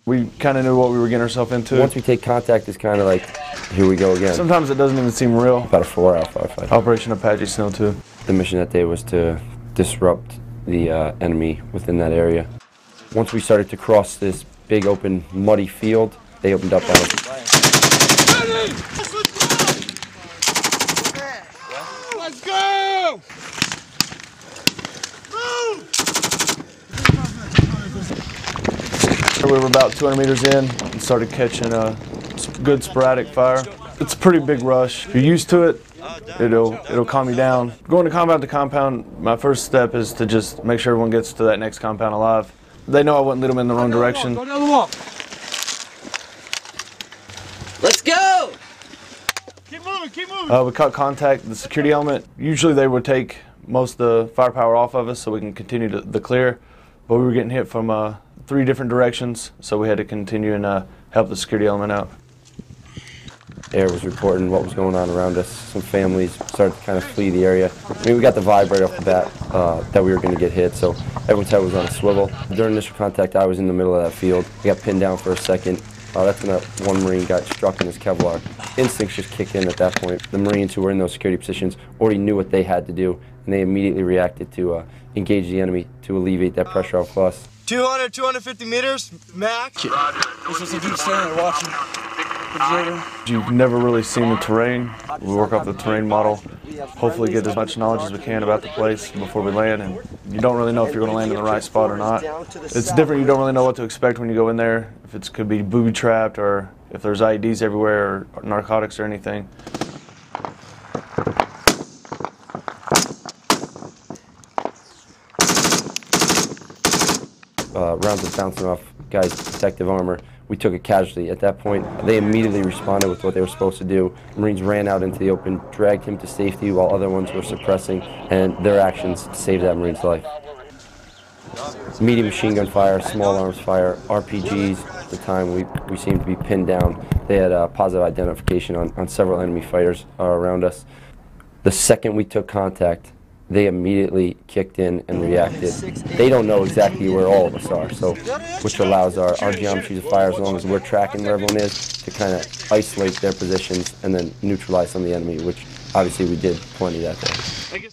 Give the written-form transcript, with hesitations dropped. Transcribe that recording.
We kind of knew what we were getting ourselves into. Once we take contact, it's kind of like, here we go again. Sometimes it doesn't even seem real. About a 4-hour firefight. Operation Apache Snow II. The mission that day was to disrupt the enemy within that area. Once we started to cross this big open muddy field, they opened up on us. Let's go! We were about 200 meters in and started catching a good sporadic fire. It's a pretty big rush. If you're used to it, it'll calm you down. Going to compound, my first step is to just make sure everyone gets to that next compound alive. They know I wouldn't lead them in the wrong direction. Go down the wall. Let's go! Keep moving, keep moving. We caught contact, the security element. Usually they would take most of the firepower off of us so we can continue the clear, but we were getting hit from 3 different directions, so we had to continue and help the security element out. Air was reporting what was going on around us. Some families started to kind of flee the area. I mean, we got the vibe right off the bat that we were going to get hit, so everyone's head was on a swivel. During initial contact, I was in the middle of that field. I got pinned down for a second. That's when that one Marine got struck in his Kevlar. Instincts just kicked in at that point. The Marines who were in those security positions already knew what they had to do, and they immediately reacted to engage the enemy to alleviate that pressure off us. 200, 250 meters, max. This is a deep stand watching. Observer. You've never really seen the terrain. We work off the terrain model, hopefully get as much knowledge as we can about the place before we land, and you don't really know if you're going to land in the right spot or not. It's different, you don't really know what to expect when you go in there, if it could be booby-trapped or if there's IEDs everywhere or narcotics or anything. Rounds were bouncing off guys' protective armor. We took a casualty. At that point, they immediately responded with what they were supposed to do. Marines ran out into the open, dragged him to safety while other ones were suppressing, and their actions saved that Marine's life. Medium machine gun fire, small arms fire, RPGs. At the time, we seemed to be pinned down. They had positive identification on several enemy fighters around us. The second we took contact, they immediately kicked in and reacted. They don't know exactly where all of us are, so which allows our geometries of fire, as long as we're tracking where everyone is, to kind of isolate their positions and then neutralize some of the enemy, which obviously we did plenty that day.